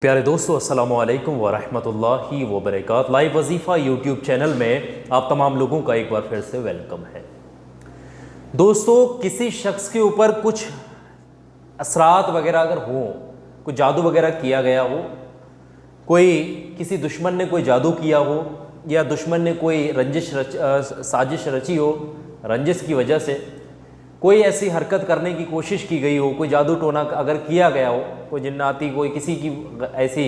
प्यारे दोस्तों, अस्सलामु अलैकुम वरहमतुल्लाहि वबरकातुहू। लाइव वजीफ़ा यूट्यूब चैनल में आप तमाम लोगों का एक बार फिर से वेलकम है। दोस्तों, किसी शख्स के ऊपर कुछ असरात वगैरह अगर हो, कुछ जादू वगैरह किया गया हो, कोई किसी दुश्मन ने कोई जादू किया हो या दुश्मन ने कोई साजिश रची हो, रंजिश की वजह से कोई ऐसी हरकत करने की कोशिश की गई हो, कोई जादू टोना अगर किया गया हो, कोई जिन्नाती कोई किसी की ऐसी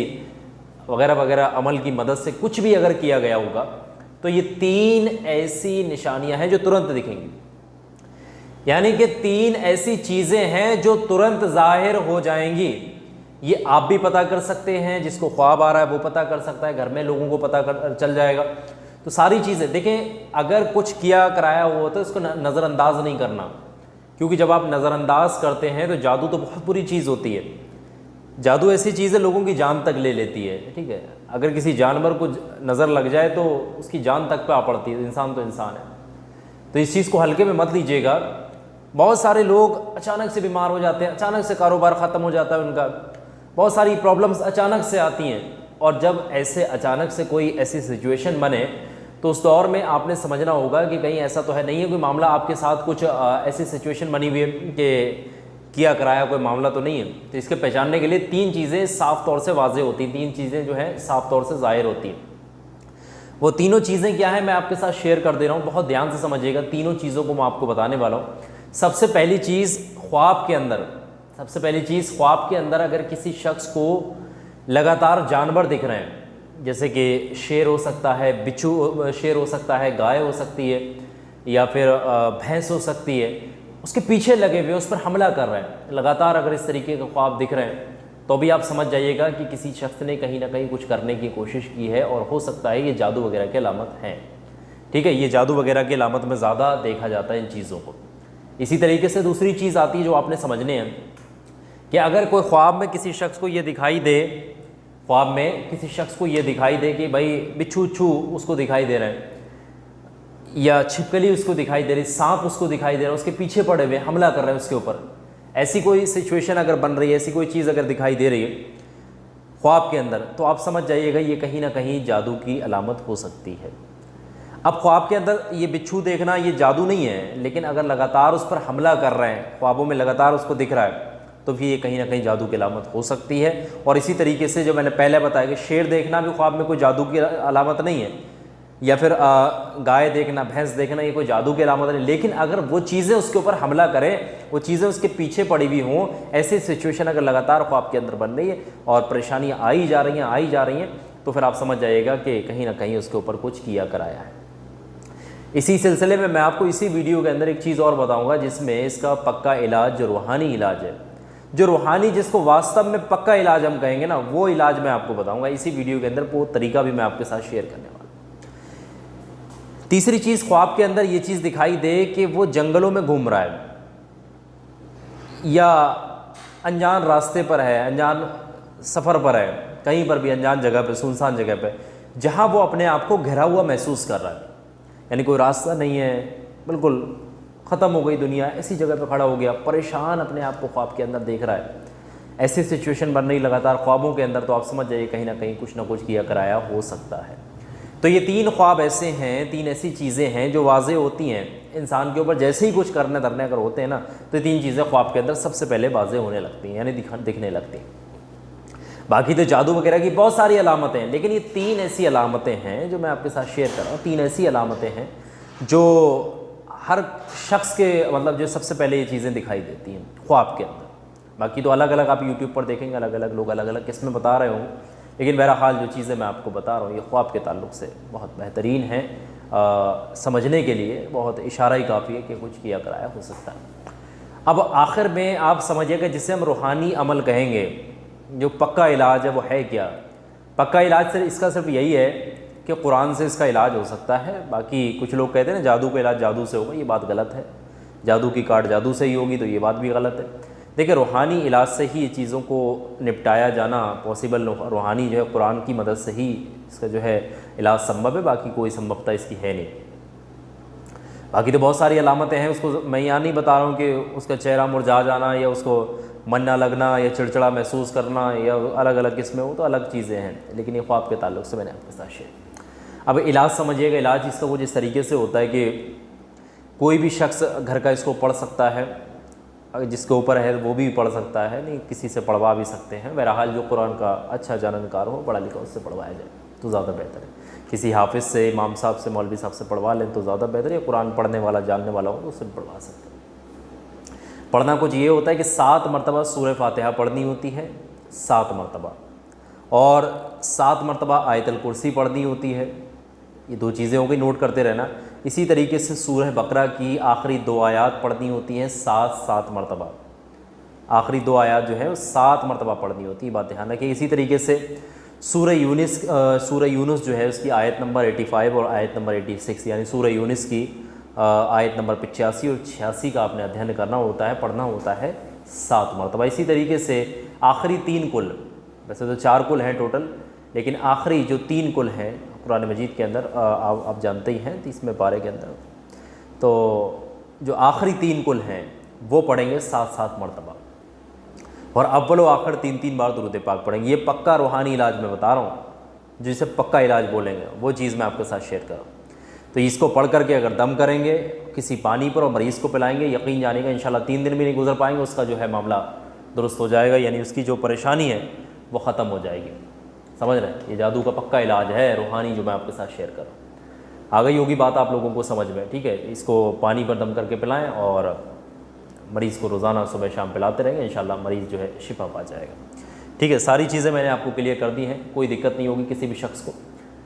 वगैरह वगैरह अमल की मदद से कुछ भी अगर किया गया होगा, तो ये 3 ऐसी निशानियां हैं जो तुरंत दिखेंगी। यानी कि 3 ऐसी चीज़ें हैं जो तुरंत जाहिर हो जाएंगी। ये आप भी पता कर सकते हैं, जिसको ख्वाब आ रहा है वो पता कर सकता है, घर में लोगों को पता कर चल जाएगा। तो सारी चीज़ें देखें, अगर कुछ किया कराया हुआ तो इसको नज़रअंदाज नहीं करना, क्योंकि जब आप नज़रअंदाज करते हैं तो जादू तो बहुत बुरी चीज़ होती है। जादू ऐसी चीज़ है लोगों की जान तक ले लेती है। ठीक है, अगर किसी जानवर को नज़र लग जाए तो उसकी जान तक पे आ पड़ती है। इंसान तो इंसान है, तो इस चीज़ को हल्के में मत लीजिएगा। बहुत सारे लोग अचानक से बीमार हो जाते हैं, अचानक से कारोबार ख़त्म हो जाता है उनका, बहुत सारी प्रॉब्लम्स अचानक से आती हैं। और जब ऐसे अचानक से कोई ऐसी सिचुएशन बने तो उस दौर में आपने समझना होगा कि कहीं ऐसा तो है नहीं है कोई मामला आपके साथ कुछ ऐसी सिचुएशन बनी हुई है कि किया कराया कोई मामला तो नहीं है। तो इसके पहचानने के लिए 3 चीज़ें साफ़ तौर से वाज़ेह होती हैं, 3 चीज़ें जो हैं साफ़ तौर से ज़ाहिर होती हैं। वो तीनों चीज़ें क्या हैं मैं आपके साथ शेयर कर दे रहा हूँ, बहुत ध्यान से समझिएगा। तीनों चीज़ों को मैं आपको बताने वाला हूँ। सबसे पहली चीज़, ख्वाब के अंदर, सबसे पहली चीज़ ख्वाब के अंदर अगर किसी शख्स को लगातार जानवर दिख रहे हैं, जैसे कि शेर हो सकता है, बिच्छू शेर हो सकता है, गाय हो सकती है, या फिर भैंस हो सकती है, उसके पीछे लगे हुए उस पर हमला कर रहे हैं, लगातार अगर इस तरीके के ख्वाब दिख रहे हैं तो भी आप समझ जाइएगा कि किसी शख्स ने कहीं ना कहीं कुछ करने की कोशिश की है और हो सकता है ये जादू वगैरह की अलामत हैं। ठीक है, ये जादू वगैरह की अलामत में ज़्यादा देखा जाता है इन चीज़ों को। इसी तरीके से दूसरी चीज़ आती है जो आपने समझने हैं कि अगर कोई ख्वाब में किसी शख्स को ये दिखाई दे, ख्वाब में किसी शख्स को ये दिखाई दे कि भाई बिच्छू छू उसको दिखाई दे रहे हैं, या छिपकली उसको दिखाई दे रही, सांप उसको दिखाई दे रहा है, उसके पीछे पड़े हुए हमला कर रहे हैं उसके ऊपर, ऐसी कोई सिचुएशन अगर बन रही है, ऐसी कोई चीज़ अगर दिखाई दे रही है ख्वाब के अंदर, तो आप समझ जाइएगा ये कहीं ना कहीं जादू की अलामत हो सकती है। अब ख्वाब के अंदर ये बिच्छू देखना ये जादू नहीं है, लेकिन अगर लगातार उस पर हमला कर रहे हैं, ख्वाबों में लगातार उसको दिख रहा है, तो भी ये कहीं ना कहीं जादू की अलामत हो सकती है। और इसी तरीके से जो मैंने पहले बताया कि शेर देखना भी ख्वाब में कोई जादू की अलामत नहीं है, या फिर गाय देखना, भैंस देखना, ये कोई जादू की अलामत नहीं। लेकिन अगर वो चीज़ें उसके ऊपर हमला करें, वो चीज़ें उसके पीछे पड़ी हुई हों, ऐसी सिचुएशन अगर लगातार ख्वाब के अंदर बन रही है और परेशानियाँ आई जा रही हैं, तो फिर आप समझ जाइएगा कि कहीं ना कहीं उसके ऊपर कुछ किया कराया है। इसी सिलसिले में मैं आपको इसी वीडियो के अंदर एक चीज़ और बताऊँगा जिसमें इसका पक्का इलाज, जो रूहानी इलाज है, जो रूहानी जिसको वास्तव में पक्का इलाज हम कहेंगे ना, वो इलाज मैं आपको बताऊंगा इसी वीडियो के अंदर। वो तरीका भी मैं आपके साथ शेयर करने वाला हूँ। तीसरी चीज़, ख्वाब के अंदर ये चीज़ दिखाई दे कि वो जंगलों में घूम रहा है या अनजान रास्ते पर है, अनजान सफ़र पर है, कहीं पर भी अनजान जगह पर, सुनसान जगह पर, जहाँ वो अपने आप को घिरा हुआ महसूस कर रहा है। यानी कोई रास्ता नहीं है, बिल्कुल ख़त्म हो गई दुनिया, ऐसी जगह पे खड़ा हो गया, परेशान अपने आप को ख्वाब के अंदर देख रहा है, ऐसी सिचुएशन बन रही लगातार ख्वाबों के अंदर, तो आप समझ जाइए कहीं ना कहीं कुछ ना कुछ किया कराया हो सकता है। तो ये 3 ख्वाब ऐसे हैं, 3 ऐसी चीज़ें हैं जो वाज़ेह होती हैं इंसान के ऊपर। जैसे ही कुछ करने धरने अगर होते हैं ना, तो ये 3 चीज़ें ख्वाब के अंदर सबसे पहले वाज़ेह होने लगती हैं, यानी दिखने लगती हैं। बाकी तो जादू वगैरह की बहुत सारी अलामतें हैं, लेकिन ये 3 ऐसी अलामतें हैं जो मैं आपके साथ शेयर कर रहा हूँ। 3 ऐसी अलामतें हैं जो हर शख्स के मतलब जो सबसे पहले ये चीज़ें दिखाई देती हैं ख्वाब के अंदर। बाकी तो अलग अलग आप यूट्यूब पर देखेंगे, अलग अलग लोग अलग अलग किस्में बता रहे हों, लेकिन बहरहाल जो चीज़ें मैं आपको बता रहा हूँ ये ख्वाब के ताल्लुक़ से बहुत बेहतरीन है। समझने के लिए बहुत इशारा ही काफ़ी है कि कुछ किया कराया हो सकता है। अब आखिर में आप समझिएगा जिसे हम रूहानी अमल कहेंगे, जो पक्का इलाज है वो है क्या। पक्का इलाज सिर्फ इसका सिर्फ यही है कि कुरान से इसका इलाज हो सकता है। बाकी कुछ लोग कहते हैं ना जादू का इलाज जादू से होगा, ये बात गलत है। जादू की काट जादू से ही होगी, तो ये बात भी गलत है। देखिए, रूहानी इलाज से ही ये चीज़ों को निपटाया जाना पॉसिबल, रूहानी जो है कुरान की मदद से ही इसका जो है इलाज संभव है, बाकी कोई संभवता इसकी है नहीं। बाकी तो बहुत सारी अलामतें हैं, उसको मैं यहाँ नहीं बता रहा हूँ कि उसका चेहरा मुरझा जाना या उसको मन ना लगना या चिड़चिड़ा महसूस करना या अलग अलग किस्में हो तो अलग चीज़ें हैं, लेकिन ये ख्वाब के ताल्लुक से मैंने आपके साथ शेयर। अब इलाज समझिएगा। इलाज इसका कुछ इस तरीके से होता है कि कोई भी शख्स घर का इसको पढ़ सकता है, जिसके ऊपर है वो भी पढ़ सकता है, नहीं किसी से पढ़वा भी सकते हैं। बहरहाल जो कुरान का अच्छा जानकार हो, पढ़ा लिखा, उससे पढ़वाया जाए तो ज़्यादा बेहतर है। किसी हाफिज़ से, इमाम साहब से, मौलवी साहब से पढ़वा लें तो ज़्यादा बेहतर है। कुरान पढ़ने वाला, जानने वाला हो तो उससे पढ़वा सकते हैं। पढ़ना कुछ ये होता है कि 7 मरतबा सूरह फातिहा पढ़नी होती है, 7 मरतबा, और 7 मरतबा आयतल कुर्सी पढ़नी होती है। ये 2 चीज़ें हो गई, नोट करते रहना। इसी तरीके से सूरह बकरा की आखिरी 2 आयात पढ़नी होती हैं 7 मरतबा। आखिरी 2 आयात जो है वो 7 मरतबा पढ़नी होती है, बात ध्यान रखिए। इसी तरीके से सूरह यूनुस जो है उसकी आयत नंबर 85 और आयत नंबर 86, यानी सूरह यूनुस की आयत नंबर 85 और 86 का आपने अध्ययन करना होता है, पढ़ना होता है 7 मरतबा। इसी तरीके से आखिरी 3 कुल, वैसे तो 4 कुल हैं टोटल, लेकिन आखिरी जो 3 कुल हैं कुरान मजीद के अंदर, आप जानते ही हैं 30वें पारे के अंदर, तो जो आखिरी 3 कुल हैं वो पढ़ेंगे 7 मरतबा, और अव्वल व आखिर 3 बार दुरूद पाक पढ़ेंगे। ये पक्का रूहानी इलाज मैं बता रहा हूँ, जिसे पक्का इलाज बोलेंगे, वो चीज़ मैं आपके साथ शेयर कर रहा हूँ। तो इसको पढ़ करके अगर दम करेंगे किसी पानी पर और मरीज़ को पिलाएंगे, यकीन जानिएगा इंशाल्लाह 3 दिन भी नहीं गुजर पाएंगे, उसका जो है मामला दुरुस्त हो जाएगा, यानी उसकी जो परेशानी है वो ख़त्म हो जाएगी। समझ रहे हैं? ये जादू का पक्का इलाज है रूहानी, जो मैं आपके साथ शेयर कर रहा हूँ। आ गई होगी बात आप लोगों को समझ में, ठीक है। इसको पानी पर दम करके पिलाएँ और मरीज़ को रोज़ाना सुबह शाम पिलाते रहेंगे, इंशाल्लाह मरीज़ जो है शिफा पा जाएगा। ठीक है, सारी चीज़ें मैंने आपको क्लियर कर दी हैं, कोई दिक्कत नहीं होगी किसी भी शख्स को।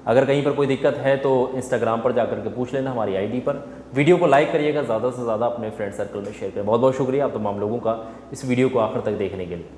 अगर कहीं पर कोई दिक्कत है तो इंस्टाग्राम पर जाकर के पूछ लेना, हमारी आईडी पर। वीडियो को लाइक करिएगा, ज़्यादा से ज़्यादा अपने फ्रेंड सर्कल में शेयर करें। बहुत बहुत शुक्रिया आप तमाम लोगों का इस वीडियो को आखिर तक देखने के लिए।